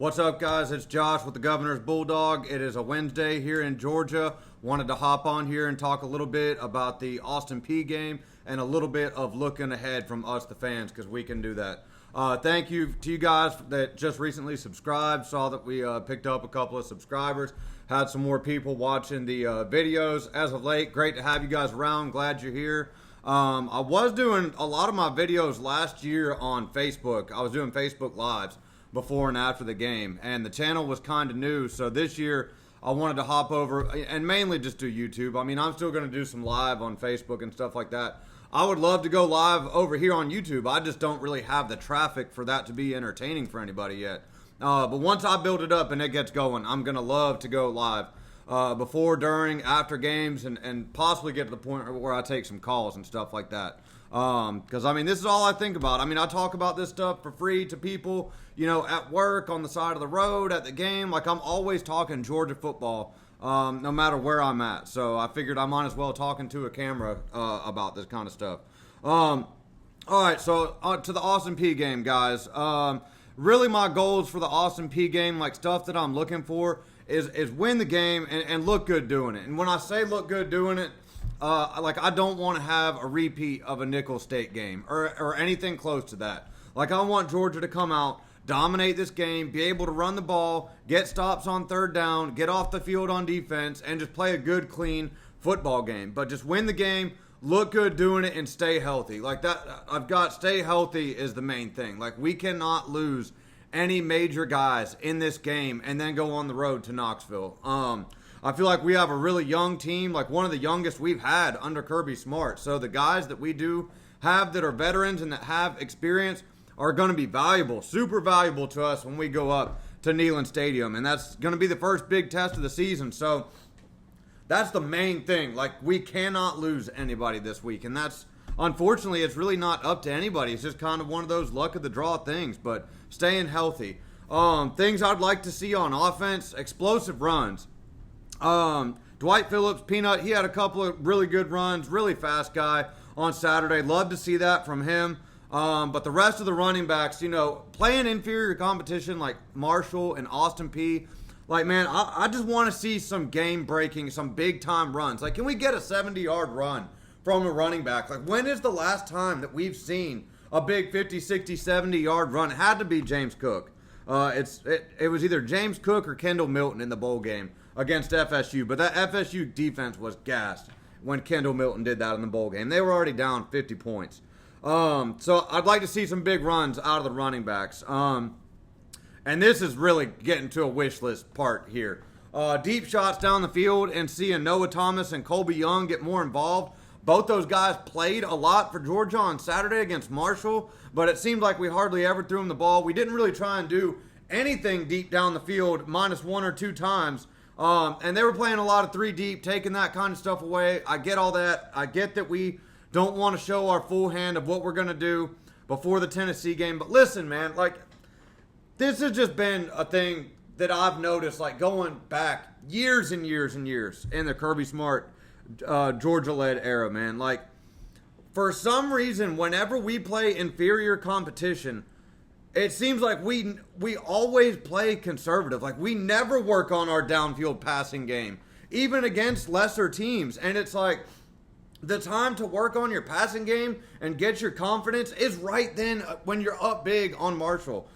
What's up, guys? It's Josh with the Governor's Bulldog. It is a Wednesday here in Georgia. Wanted to hop on here and talk a little bit about the Austin Peay game and a little bit of looking ahead from us, the fans, because we can do that. Thank you to you guys that just recently subscribed. Saw that we picked up a couple of subscribers. Had some more people watching the videos as of late. Great to have you guys around. Glad you're here. I was doing a lot of my videos last year on Facebook. I was doing Facebook Lives before and after the game, and the channel was kind of new, so this year I wanted to hop over and mainly just do YouTube. I mean, I'm still going to do some live on Facebook and stuff like that. I would love to go live over here on YouTube. I just don't really have the traffic for that to be entertaining for anybody yet. But once I build it up and it gets going, I'm going to love to go live before, during, after games, and possibly get to the point where I take some calls and stuff like that. Because, I mean, this is all I think about. I mean, I talk about this stuff for free to people, you know, at work, on the side of the road, at the game. Like, I'm always talking Georgia football, no matter where I'm at. So I figured I might as well talking to a camera about this kind of stuff. All right, so to the Austin Peay game, guys. Really, my goals for the Austin Peay game, like stuff that I'm looking for, is win the game and look good doing it. And when I say look good doing it, like, I don't want to have a repeat of a Nicholls State game or anything close to that. Like, I want Georgia to come out, dominate this game, be able to run the ball, get stops on third down, get off the field on defense, and just play a good, clean football game. But just win the game, look good doing it, and stay healthy. Like, that, I've got stay healthy is the main thing. Like, we cannot lose any major guys in this game and then go on the road to Knoxville. I feel like we have a really young team, like one of the youngest we've had under Kirby Smart. So the guys that we do have that are veterans and that have experience are going to be valuable, super valuable to us when we go up to Neyland Stadium. And that's going to be the first big test of the season. So that's the main thing. Like, we cannot lose anybody this week. And that's, unfortunately, it's really not up to anybody. It's just kind of one of those luck of the draw things. But staying healthy. Things I'd like to see on offense, explosive runs. Dwight Phillips, Peanut, he had a couple of really good runs, really fast guy on Saturday. Love to see that from him. But the rest of the running backs, you know, playing inferior competition like Marshall and Austin Peay, like, man, I just want to see some game-breaking, some big-time runs. Like, can we get a 70-yard run from a running back? Like, when is the last time that we've seen a big 50, 60, 70-yard run? It had to be James Cook. It was either James Cook or Kendall Milton in the bowl game against FSU, but that FSU defense was gassed when Kendall Milton did that in the bowl game. They were already down 50 points. So I'd like to see some big runs out of the running backs. And this is really getting to a wish list part here. Deep shots down the field and seeing Noah Thomas and Colby Young get more involved. Both those guys played a lot for Georgia on Saturday against Marshall, but it seemed like we hardly ever threw them the ball. We didn't really try and do anything deep down the field minus one or two times. And they were playing a lot of three deep, taking that kind of stuff away. I get all that. I get that we don't want to show our full hand of what we're going to do before the Tennessee game. But listen, man, like, this has just been a thing that I've noticed, like, going back years and years and years in the Kirby Smart Georgia-led era, man. Like, for some reason, whenever we play inferior competition, it seems like we always play conservative. Like, we never work on our downfield passing game, even against lesser teams. And it's like, the time to work on your passing game and get your confidence is right then when you're up big on Marshall.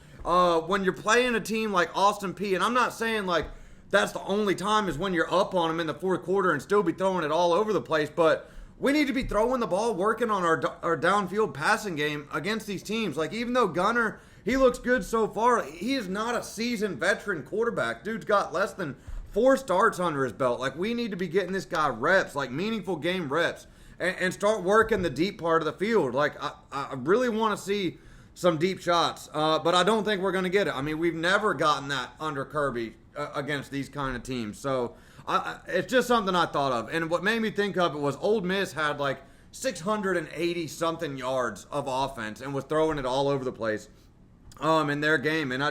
When you're playing a team like Austin Peay, and I'm not saying, like, that's the only time is when you're up on them in the fourth quarter and still be throwing it all over the place, but we need to be throwing the ball, working on our downfield passing game against these teams. Like, even though Gunner, he looks good so far, he is not a seasoned veteran quarterback. Dude's got less than 4 starts under his belt. Like, we need to be getting this guy reps, like meaningful game reps, and start working the deep part of the field. Like, I really want to see some deep shots, but I don't think we're going to get it. I mean, we've never gotten that under Kirby against these kind of teams. So it's just something I thought of. And what made me think of it was Ole Miss had like 680-something yards of offense and was throwing it all over the place in their game. And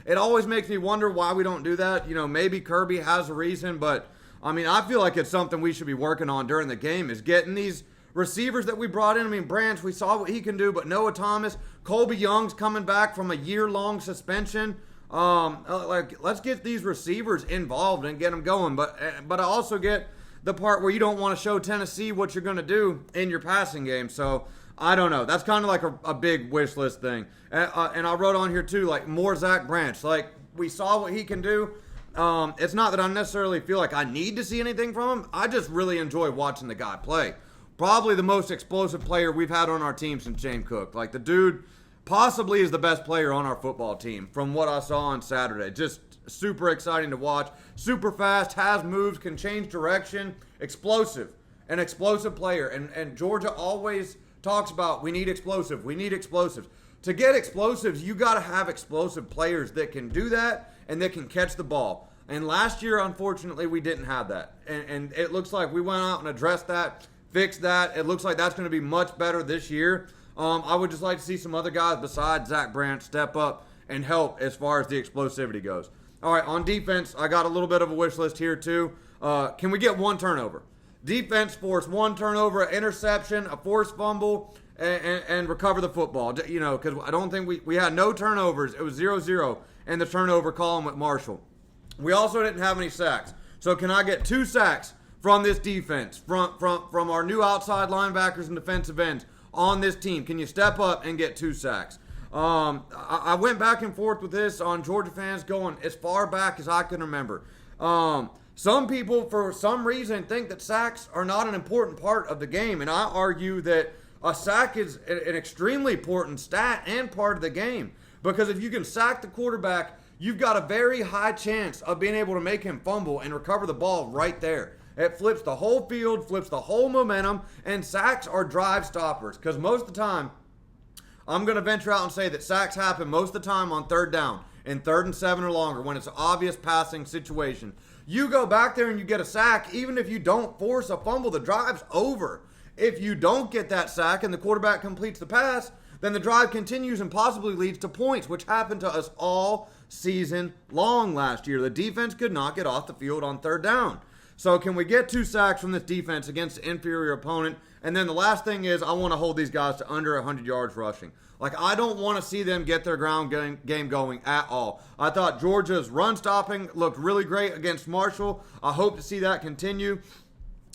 it always makes me wonder why we don't do that. You know, maybe Kirby has a reason, but I mean, I feel like it's something we should be working on during the game, is getting these receivers that we brought in. I mean, Branch, we saw what he can do, but Noah Thomas, Colby Young's coming back from a year-long suspension. Let's get these receivers involved and get them going. But I also get the part where you don't want to show Tennessee what you're going to do in your passing game. So I don't know. That's kind of like a big wish list thing. And I wrote on here too, like more Zach Branch. Like we saw what he can do. It's not that I necessarily feel like I need to see anything from him. I just really enjoy watching the guy play. Probably the most explosive player we've had on our team since James Cook. Like the dude possibly is the best player on our football team from what I saw on Saturday. Just super exciting to watch. Super fast, has moves, can change direction. Explosive. An explosive player. And Georgia always talks about we need explosive. We need explosives. To get explosives, you got to have explosive players that can do that and that can catch the ball. And last year, unfortunately, we didn't have that. And it looks like we went out and addressed that, fixed that. It looks like that's going to be much better this year. I would just like to see some other guys besides Zach Branch step up and help as far as the explosivity goes. All right, on defense, I got a little bit of a wish list here too. Can we get one turnover? Defense force one turnover, an interception, a forced fumble, and recover the football. You know, because I don't think we had no turnovers. It was 0-0 in the turnover column with Marshall. We also didn't have any sacks. So can I get 2 sacks from this defense, from our new outside linebackers and defensive ends on this team? Can you step up and get 2 sacks? I went back and forth with this on Georgia fans going as far back as I can remember. Some people, for some reason, think that sacks are not an important part of the game, and I argue that a sack is an extremely important stat and part of the game. Because if you can sack the quarterback, you've got a very high chance of being able to make him fumble and recover the ball right there. It flips the whole field, flips the whole momentum, and sacks are drive stoppers. Because most of the time, I'm going to venture out and say that sacks happen most of the time on 3rd down, in 3rd and 7 or longer, when it's an obvious passing situation. You go back there and you get a sack, even if you don't force a fumble, the drive's over. If you don't get that sack and the quarterback completes the pass, then the drive continues and possibly leads to points, which happened to us all season long last year. The defense could not get off the field on 3rd down. So can we get 2 sacks from this defense against an inferior opponent? And then the last thing is I want to hold these guys to under 100 yards rushing. Like, I don't want to see them get their ground game going at all. I thought Georgia's run stopping looked really great against Marshall. I hope to see that continue.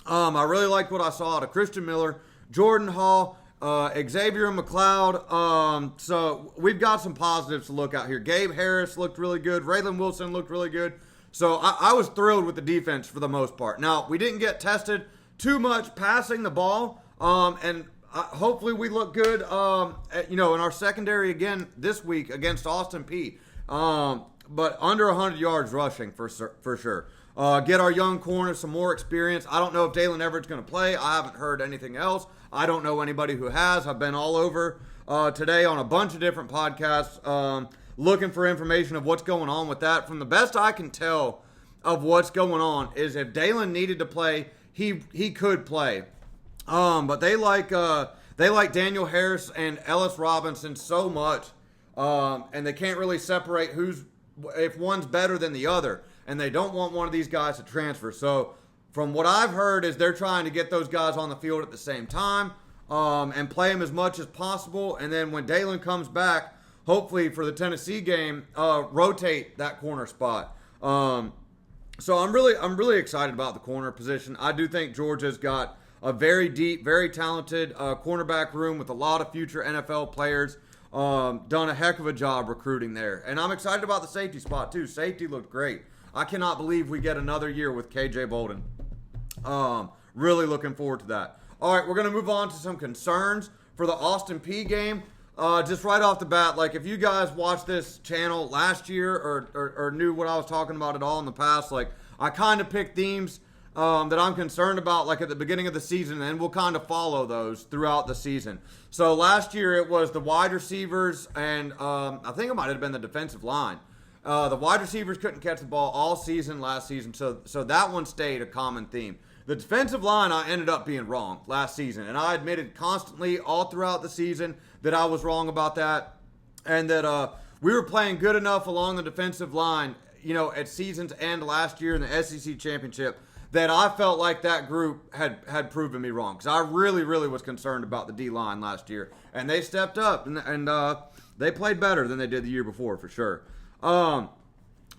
I really liked what I saw out of Christian Miller, Jordan Hall, Xavier McLeod. So we've got some positives to look out here. Gabe Harris looked really good. Raylan Wilson looked really good. So I was thrilled with the defense for the most part. Now, we didn't get tested too much passing the ball, and hopefully we look good, in our secondary again this week against Austin Peay. But under 100 yards rushing for sure. Get our young corner some more experience. I don't know if Dalen Everett's going to play. I haven't heard anything else. I don't know anybody who has. I've been all over today on a bunch of different podcasts looking for information of what's going on with that. From the best I can tell of what's going on is if Dalen needed to play, he could play. But they like Daniel Harris and Ellis Robinson so much, and they can't really separate if one's better than the other, and they don't want one of these guys to transfer. So from what I've heard is they're trying to get those guys on the field at the same time and play them as much as possible. And then when Dalen comes back, hopefully for the Tennessee game, rotate that corner spot. So I'm really excited about the corner position. I do think Georgia's got a very deep, very talented cornerback room with a lot of future NFL players. Done a heck of a job recruiting there. And I'm excited about the safety spot too. Safety looked great. I cannot believe we get another year with KJ Bolden. Really looking forward to that. All right, we're going to move on to some concerns for the Austin Peay game. Just right off the bat, like if you guys watched this channel last year or knew what I was talking about at all in the past, like I kind of picked themes that I'm concerned about like at the beginning of the season, and we'll kind of follow those throughout the season. So last year it was the wide receivers and I think it might have been the defensive line. The wide receivers couldn't catch the ball all season last season, so that one stayed a common theme. The defensive line, I ended up being wrong last season, and I admitted constantly all throughout the season that I was wrong about that, and that we were playing good enough along the defensive line, at season's end last year in the SEC championship, that I felt like that group had proven me wrong, because I really, really was concerned about the D-line last year, and they stepped up, and they played better than they did the year before, for sure. But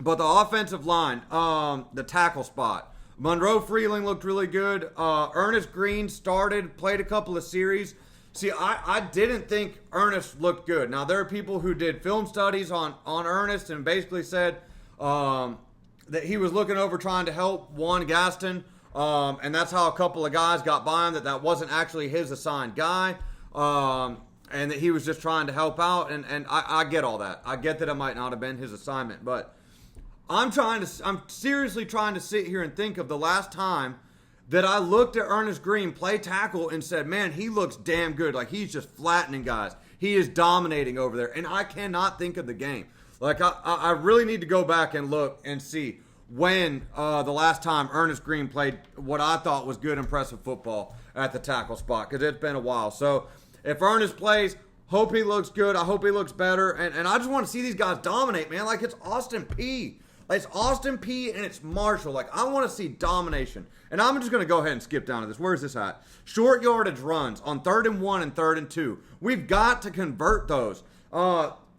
the offensive line, the tackle spot, Monroe Freeling looked really good. Ernest Green played a couple of series. See, I didn't think Ernest looked good. Now, there are people who did film studies on Ernest and basically said that he was looking over trying to help Juan Gaston, and that's how a couple of guys got by him, that wasn't actually his assigned guy, and that he was just trying to help out, and I get all that. I get that it might not have been his assignment, but I'm seriously trying to sit here and think of the last time that I looked at Ernest Green play tackle and said, man, he looks damn good. Like, he's just flattening guys. He is dominating over there. And I cannot think of the game. Like, I really need to go back and look and see when the last time Ernest Green played what I thought was good, impressive football at the tackle spot, because it's been a while. So if Ernest plays, hope he looks good. I hope he looks better. And I just want to see these guys dominate, man. Like, it's Austin Peay. It's Austin Peay and it's Marshall. Like, I want to see domination. And I'm just going to go ahead and skip down to this. Where's this at? Short yardage runs on 3rd and 1 and 3rd and 2. We've got to convert those.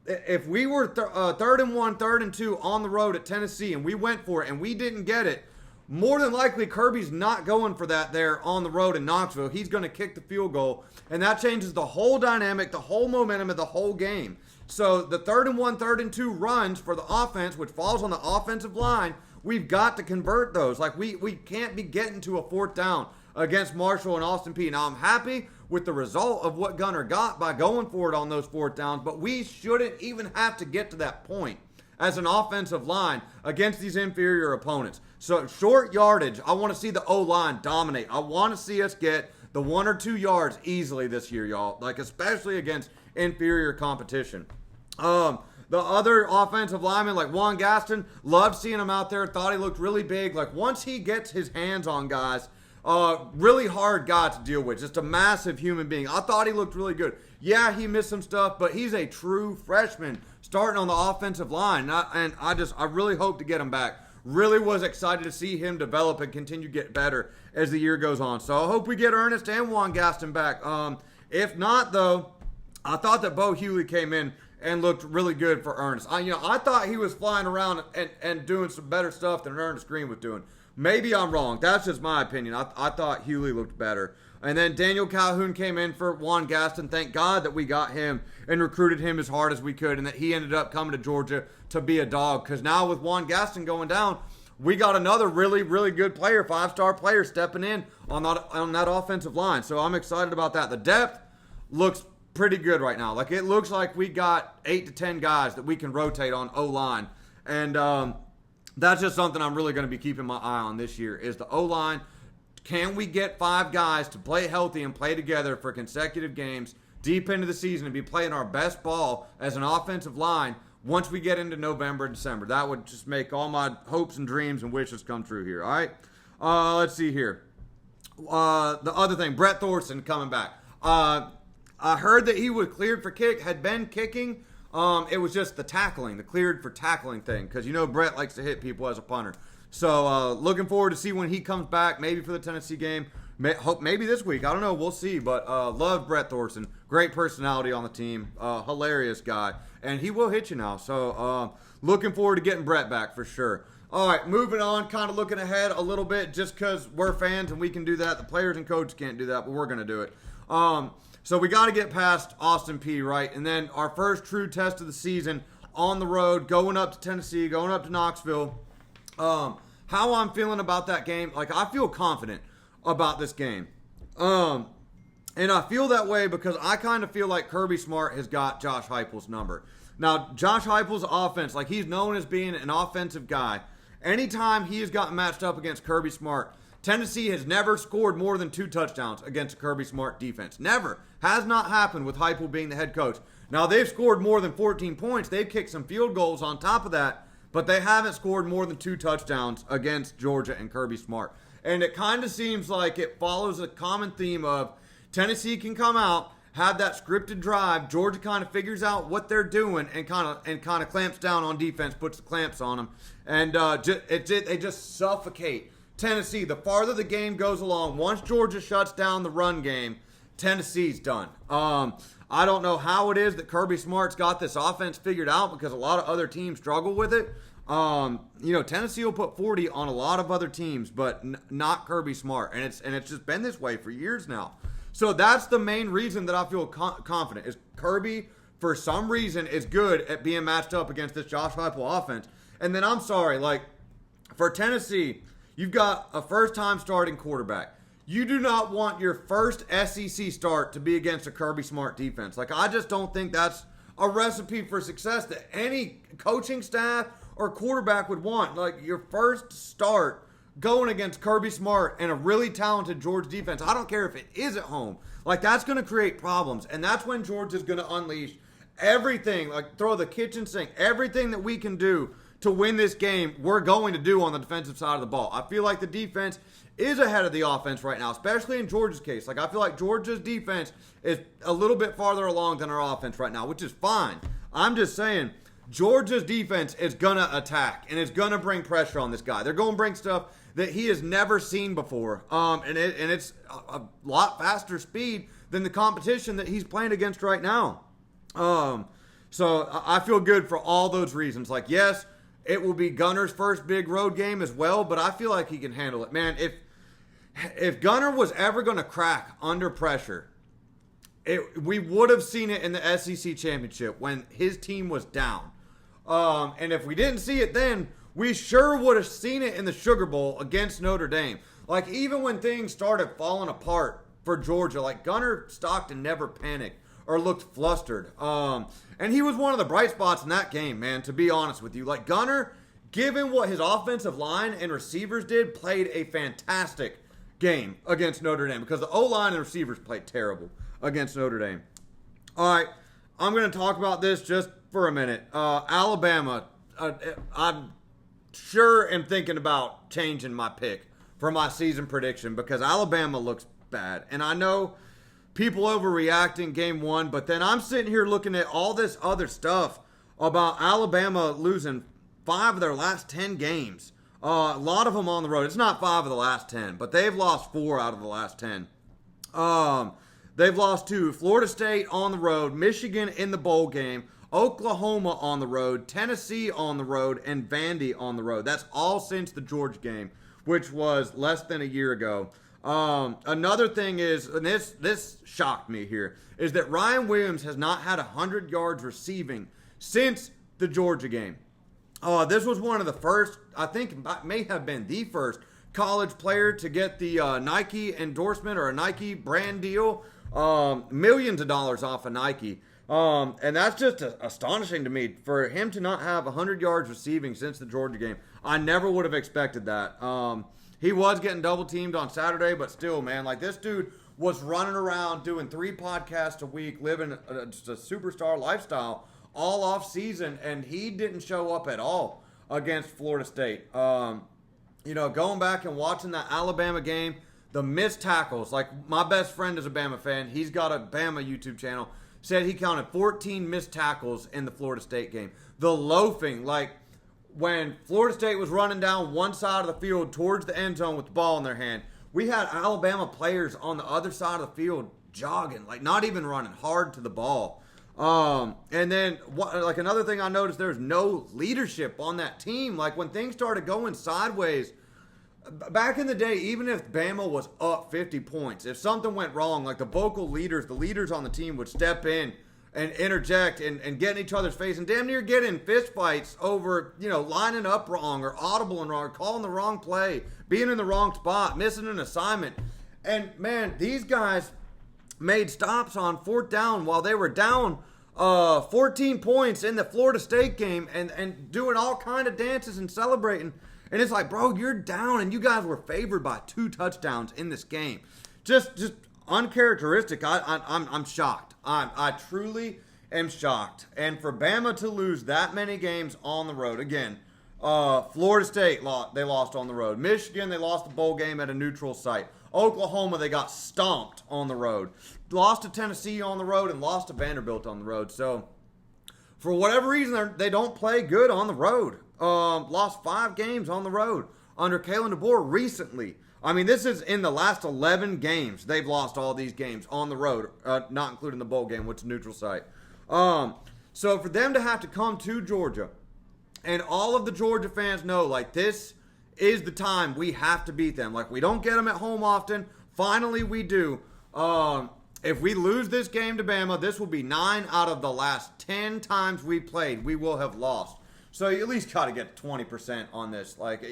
If we were 3rd and 1, 3rd and 2 on the road at Tennessee and we went for it and we didn't get it, more than likely Kirby's not going for that there on the road in Knoxville. He's going to kick the field goal. And that changes the whole dynamic, the whole momentum of the whole game. So the 3rd and 1, 3rd and 2 runs for the offense, which falls on the offensive line, we've got to convert those. Like, we can't be getting to a 4th down against Marshall and Austin Peay. Now, I'm happy with the result of what Gunner got by going for it on those 4th downs, but we shouldn't even have to get to that point as an offensive line against these inferior opponents. So short yardage, I want to see the O-line dominate. I want to see us get the 1 or 2 yards easily this year, y'all. Like, especially against inferior competition. The other offensive linemen, like Juan Gaston, loved seeing him out there. Thought he looked really big. Like, once he gets his hands on guys, really hard guy to deal with. Just a massive human being. I thought he looked really good. Yeah, he missed some stuff, but he's a true freshman starting on the offensive line. And I really hope to get him back. Really was excited to see him develop and continue to get better as the year goes on. So I hope we get Ernest and Juan Gaston back. If not, though, I thought that Bo Hughley came in and looked really good for Ernest. I thought he was flying around and doing some better stuff than Ernest Green was doing. Maybe I'm wrong. That's just my opinion. I thought Hughley looked better. And then Daniel Calhoun came in for Juan Gaston. Thank God that we got him and recruited him as hard as we could, and that he ended up coming to Georgia to be a dog. Because now with Juan Gaston going down, we got another really, really good player, 5-star player stepping in on that offensive line. So I'm excited about that. The depth looks pretty good right now. Like, it looks like we got 8 to 10 guys that we can rotate on O-line. And that's just something I'm really going to be keeping my eye on this year is the O-line. Can we get 5 guys to play healthy and play together for consecutive games deep into the season and be playing our best ball as an offensive line once we get into November and December? That would just make all my hopes and dreams and wishes come true here. All right? Let's see here. The other thing, Brett Thorson coming back. I heard that he was cleared for kick, had been kicking. It was just the tackling, the cleared for tackling thing, because Brett likes to hit people as a punter. So looking forward to see when he comes back, maybe for the Tennessee game. Maybe this week. I don't know. We'll see. But love Brett Thorson. Great personality on the team. Hilarious guy. And he will hit you now. So looking forward to getting Brett back for sure. All right, moving on, kind of looking ahead a little bit just because we're fans and we can do that. The players and coaches can't do that, but we're going to do it. So we got to get past Austin Peay, right? And then our first true test of the season on the road, going up to Tennessee, going up to Knoxville. How I'm feeling about that game, like, I feel confident about this game. And I feel that way because I kind of feel like Kirby Smart has got Josh Heupel's number. Now, Josh Heupel's offense, like, he's known as being an offensive guy. Anytime he has gotten matched up against Kirby Smart, Tennessee has never scored more than 2 touchdowns against a Kirby Smart defense. Never. Has not happened with Heupel being the head coach. Now, they've scored more than 14 points. They've kicked some field goals on top of that, but they haven't scored more than 2 touchdowns against Georgia and Kirby Smart. And it kind of seems like it follows a common theme of Tennessee can come out, have that scripted drive. Georgia kind of figures out what they're doing and kind of clamps down on defense, puts the clamps on them, and they just suffocate Tennessee. The farther the game goes along, once Georgia shuts down the run game, Tennessee's done. I don't know how it is that Kirby Smart's got this offense figured out because a lot of other teams struggle with it. Tennessee will put 40 on a lot of other teams, but not Kirby Smart, and it's just been this way for years now. So that's the main reason that I feel confident is Kirby, for some reason, is good at being matched up against this Josh Heupel offense. And then I'm sorry, like for Tennessee, you've got a first-time starting quarterback. You do not want your first SEC start to be against a Kirby Smart defense. Like, I just don't think that's a recipe for success that any coaching staff or quarterback would want. Like, your first start going against Kirby Smart and a really talented Georgia defense, I don't care if it is at home. Like, that's going to create problems. And that's when Georgia's going to unleash everything, like throw the kitchen sink, everything that we can do to win this game, we're going to do on the defensive side of the ball. I feel like the defense is ahead of the offense right now, especially in Georgia's case. Like, I feel like Georgia's defense is a little bit farther along than our offense right now, which is fine. I'm just saying, Georgia's defense is going to attack, and it's going to bring pressure on this guy. They're going to bring stuff that he has never seen before, and it's a lot faster speed than the competition that he's playing against right now. So I feel good for all those reasons. Like, yes, it will be Gunner's first big road game as well, but I feel like he can handle it. Man, if Gunner was ever going to crack under pressure, we would have seen it in the SEC championship when his team was down. And if we didn't see it then, we sure would have seen it in the Sugar Bowl against Notre Dame. Like, even when things started falling apart for Georgia, like Gunner Stockton never panicked or looked flustered. And he was one of the bright spots in that game, man, to be honest with you. Like, Gunner, given what his offensive line and receivers did, played a fantastic game against Notre Dame because the O-line and receivers played terrible against Notre Dame. All right, I'm going to talk about this just for a minute. Alabama, I'm sure am thinking about changing my pick for my season prediction because Alabama looks bad. And I know people overreacting game one, but then I'm sitting here looking at all this other stuff about Alabama losing 5 of their last 10 games. A lot of them on the road. It's not 5 of the last 10, but they've lost 4 out of the last 10. They've lost to Florida State on the road, Michigan in the bowl game, Oklahoma on the road, Tennessee on the road, and Vandy on the road. That's all since the Georgia game, which was less than a year ago. Another thing is, and this shocked me here, is that Ryan Williams has not had 100 yards receiving since the Georgia game. This was one of the first, I think may have been the first college player to get the Nike endorsement or a Nike brand deal, millions of dollars off of Nike. And that's just astonishing to me for him to not have 100 yards receiving since the Georgia game. I never would have expected that. He was getting double teamed on Saturday, but still, man, like this dude was running around doing 3 podcasts a week, living just a superstar lifestyle all off season, and he didn't show up at all against Florida State. Going back and watching that Alabama game, the missed tackles, like my best friend is a Bama fan. He's got a Bama YouTube channel. Said he counted 14 missed tackles in the Florida State game. The loafing, like when Florida State was running down one side of the field towards the end zone with the ball in their hand, we had Alabama players on the other side of the field jogging, like not even running hard to the ball. And then like another thing I noticed, there's no leadership on that team. Like when things started going sideways, back in the day, even if Bama was up 50 points, if something went wrong, like the leaders on the team would step in and interject and get in each other's face and damn near get in fist fights over, lining up wrong or audibling wrong, or calling the wrong play, being in the wrong spot, missing an assignment. And man, these guys made stops on 4th down while they were down 14 points in the Florida State game and doing all kind of dances and celebrating. And it's like, bro, you're down, and you guys were favored by 2 touchdowns in this game. Just uncharacteristic. I'm shocked. I truly am shocked. And for Bama to lose that many games on the road, again, Florida State, they lost on the road. Michigan, they lost the bowl game at a neutral site. Oklahoma, they got stomped on the road. Lost to Tennessee on the road and lost to Vanderbilt on the road. So, for whatever reason, they don't play good on the road. Lost 5 games on the road under Kalen DeBoer recently. I mean, this is in the last 11 games. They've lost all these games on the road, not including the bowl game, which is a neutral site. So for them to have to come to Georgia, and all of the Georgia fans know, like, this is the time we have to beat them. Like, we don't get them at home often. Finally, we do. If we lose this game to Bama, this will be 9 out of the last 10 times we played. We will have lost. So you at least got to get 20% on this. Like,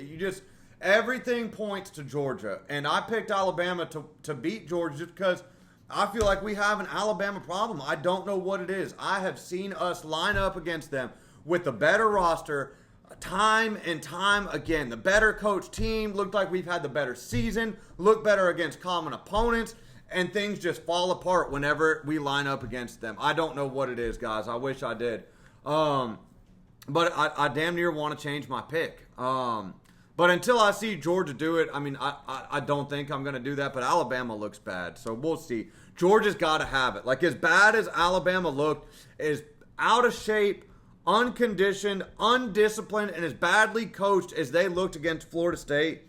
everything points to Georgia. And I picked Alabama to beat Georgia just because I feel like we have an Alabama problem. I don't know what it is. I have seen us line up against them with a better roster time and time again. The better coach team, looked like we've had the better season, look better against common opponents, and things just fall apart whenever we line up against them. I don't know what it is, guys. I wish I did. But I damn near want to change my pick. But until I see Georgia do it, I mean, I don't think I'm going to do that. But Alabama looks bad, so we'll see. Georgia's got to have it. Like, as bad as Alabama looked, as out of shape, unconditioned, undisciplined, and as badly coached as they looked against Florida State,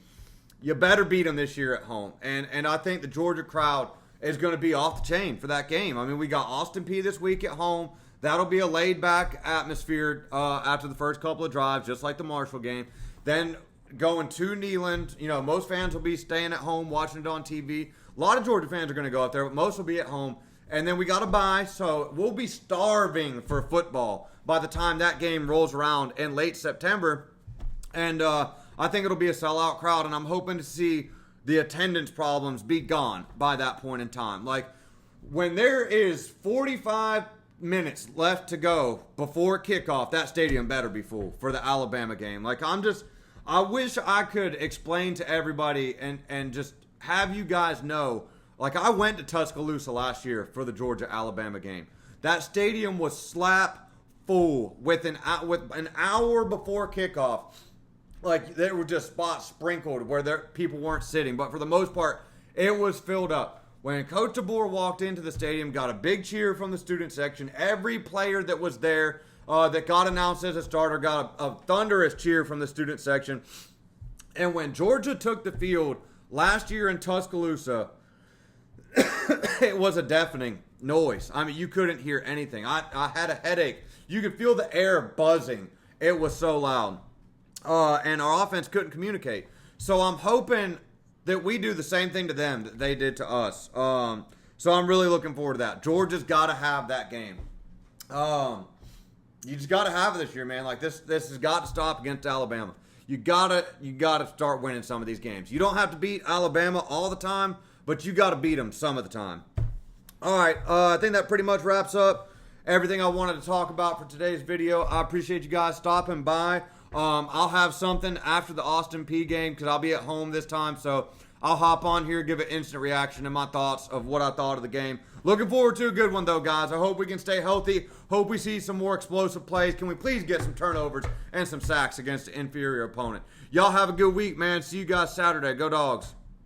you better beat them this year at home. And I think the Georgia crowd is going to be off the chain for that game. I mean, we got Austin Peay this week at home. That'll be a laid-back atmosphere after the first couple of drives, just like the Marshall game. Then going to Neyland, most fans will be staying at home, watching it on TV. A lot of Georgia fans are going to go out there, but most will be at home. And then we got to bye, so we'll be starving for football by the time that game rolls around in late September. And I think it'll be a sellout crowd, and I'm hoping to see the attendance problems be gone by that point in time. Like, when there is 45 minutes left to go before kickoff, that stadium better be full for the Alabama game. Like, I wish I could explain to everybody and just have you guys know. Like, I went to Tuscaloosa last year for the Georgia-Alabama game. That stadium was slap full with an hour before kickoff. Like, there were just spots sprinkled where people weren't sitting. But for the most part, it was filled up. When Coach DeBoer walked into the stadium, got a big cheer from the student section. Every player that was there that got announced as a starter got a thunderous cheer from the student section. And when Georgia took the field last year in Tuscaloosa, it was a deafening noise. I mean, you couldn't hear anything. I had a headache. You could feel the air buzzing. It was so loud. And our offense couldn't communicate. So I'm hoping that we do the same thing to them that they did to us. So I'm really looking forward to that. Georgia's got to have that game. You just got to have it this year, man. Like, this has got to stop against Alabama. You gotta start winning some of these games. You don't have to beat Alabama all the time, but you got to beat them some of the time. All right, I think that pretty much wraps up everything I wanted to talk about for today's video. I appreciate you guys stopping by. I'll have something after the Austin Peay game because I'll be at home this time, so I'll hop on here, give an instant reaction and my thoughts of what I thought of the game. Looking forward to a good one, though, guys. I hope we can stay healthy. Hope we see some more explosive plays. Can we please get some turnovers and some sacks against an inferior opponent? Y'all have a good week, man. See you guys Saturday. Go Dogs.